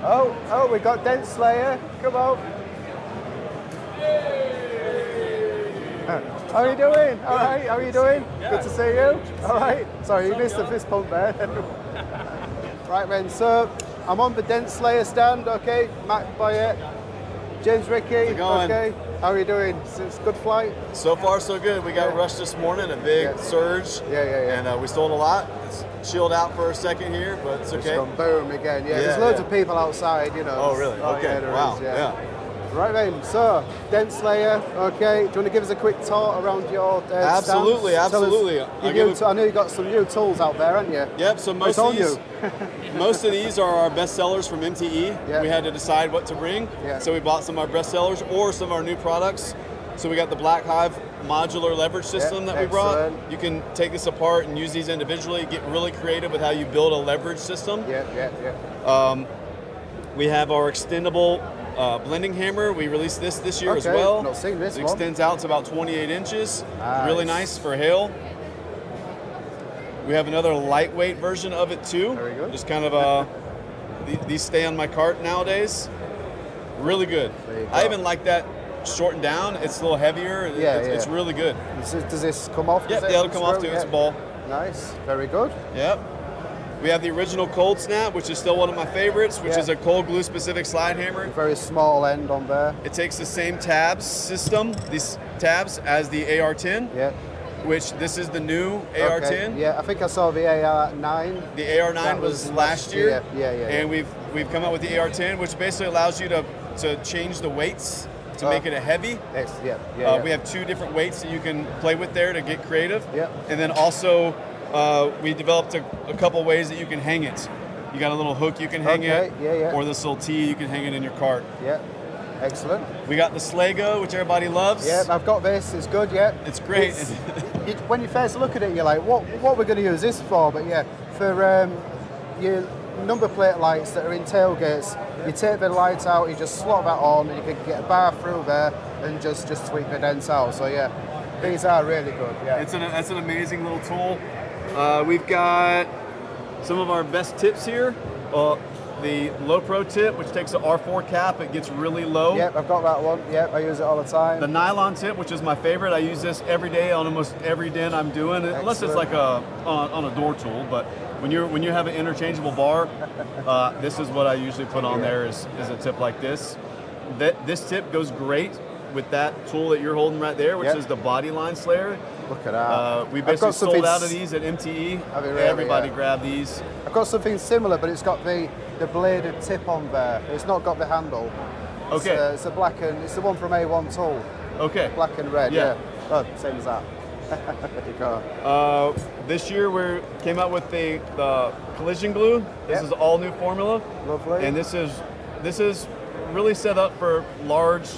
Oh, we got DentSlayer. Come on. How are you doing? All right, how are you doing? Good to see you. All right. Sorry, you missed the fist pump there. Right then, so I'm on the DentSlayer stand, okay? Matt Boyette, James Ricci, okay? How are you doing? It's good flight? So far, so good. We got rushed this morning, a big surge. And we sold a lot. It's chilled out for a second here, but it's okay. It's gone boom again. There's loads of people outside, you know. Oh, really? Okay. Wow. Right then, so DentSlayer, okay. Do you want to give us a quick tour around your Absolutely, stand? absolutely. I know you got some new tools out there, haven't you? Yep. So most of these are our best sellers from MTE. We had to decide what to bring, so we bought some of our best sellers or some of our new products. So we got the Black Hive modular leverage system that we brought. You can take this apart and use these individually. Get really creative with how you build a leverage system. We have our extendable blending hammer. We released this year as well. Not seen this it one. extends out to about 28 inches. Really nice for hail. We have another lightweight version of it too. Very good. Just kind of these stay on my cart nowadays. Really good. I even like that shortened down. It's a little heavier. It's really good. Does this come off? Yep, it'll come off too. It's a ball. Nice. Very good. Yep. We have the original cold snap, which is still one of my favorites, which is a cold glue specific slide hammer. A very small end on there. It takes the same tabs system, these tabs, as the AR10. Which this is the new AR10. I think I saw the AR9. The AR9 was last year. And we've come out with the AR10, which basically allows you to change the weights to make it a heavy. We have two different weights that you can play with there to get creative. And then also we developed a couple ways that you can hang it. You got a little hook you can hang it, or this little T you can hang it in your cart. Excellent. We got the Slago, which everybody loves. I've got this. It's good. It's great. When you first look at it, you're like, what we're going to use this for? But for your number plate lights that are in tailgates, you take the light out, you just slot that on, and you can get a bar through there and just tweak the dents out. So these are really good. That's an amazing little tool. We've got some of our best tips here. The low pro tip, which takes an R4 cap, it gets really low. I've got that one. I use it all the time. The nylon tip, which is my favorite. I use this every day on almost every dent I'm doing, unless it's like on a door tool. But when you have an interchangeable bar, this is what I usually put on there is a tip like this. This tip goes great with that tool that you're holding right there, which is the body line slayer. Look at that. We basically sold out of these at MTE. Everybody grabbed these. I've got something similar, but it's got the bladed tip on there. It's not got the handle. It's a black and it's the one from A1 tool. Black and red. Oh, same as that. This year we came out with the collision glue. This is all new formula. Lovely. And this is really set up for large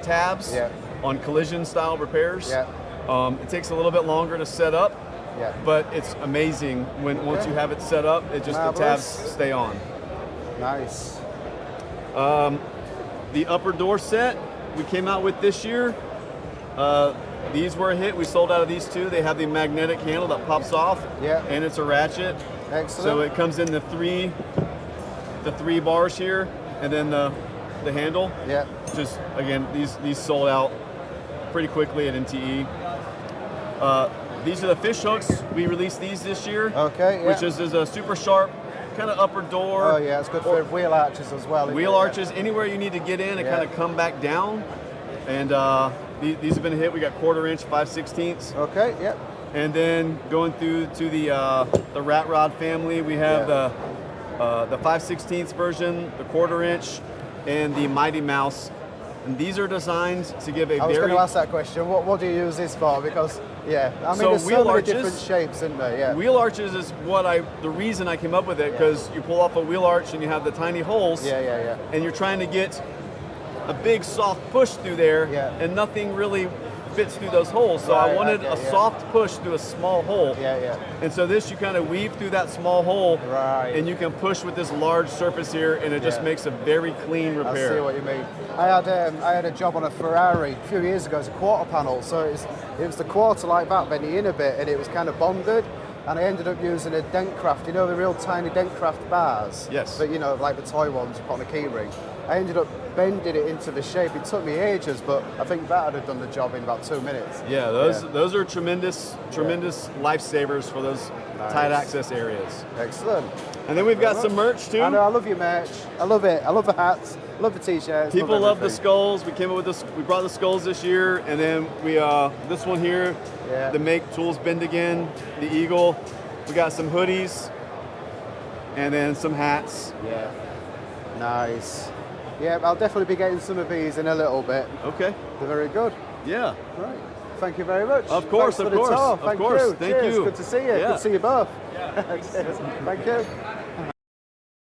tabs on collision style repairs. It takes a little bit longer to set up, but it's amazing once you have it set up. It just the tabs stay on. Nice. The upper door set we came out with this year. These were a hit. We sold out of these too. They have the magnetic handle that pops off, and it's a ratchet. Excellent. So it comes in the three bars here, and then the handle. Just again, these sold out pretty quickly at MTE. These are the fish hooks. We released these this year. Which is a super sharp kind of upper door. Oh it's good for wheel arches as well. Wheel arches, anywhere you need to get in and kind of come back down. And these have been a hit. We got 1/4 inch, 5/16. And then going through to the rat rod family, we have the 5/16 version, the 1/4 inch, and the Mighty Mouse. And these are designed to give a I was going to ask that question. What do you use this for? Because there's so many different shapes, isn't there? Wheel arches is the reason I came up with it, because you pull off a wheel arch and you have the tiny holes. And you're trying to get a big soft push through there, and nothing really fits through those holes. So I wanted a soft push through a small hole. And so this, you kind of weave through that small hole, and you can push with this large surface here, and it just makes a very clean repair. I see what you mean. I had a job on a Ferrari a few years ago as a quarter panel. So it was the quarter like that, bending in a bit, and it was kind of bonded. and I ended up using a Dentcraft, you know, the real tiny Dentcraft bars? Yes. But, you know, like the toy ones you put on a key ring. I ended up bending it into the shape. It took me ages, but I think that would have done the job in about 2 minutes. Yeah, those are tremendous lifesavers for those tight access areas. Excellent. And then we've got some merch too. I know, I love your merch. I love it. I love the hats. Love the t-shirts. People love the skulls. We came up with this. We brought the skulls this year, and then we this one here, the Make Tools Bend Again, the Eagle. We got some hoodies, and then some hats. Yeah. Nice. Yeah, I'll definitely be getting some of these in a little bit. Okay. They're very good. Yeah. Right. Thank you very much. Of course, Thanks of course. Thank you. Thank Cheers. you. Good to see you. Yeah. Good to see you both. Yeah. Thank you.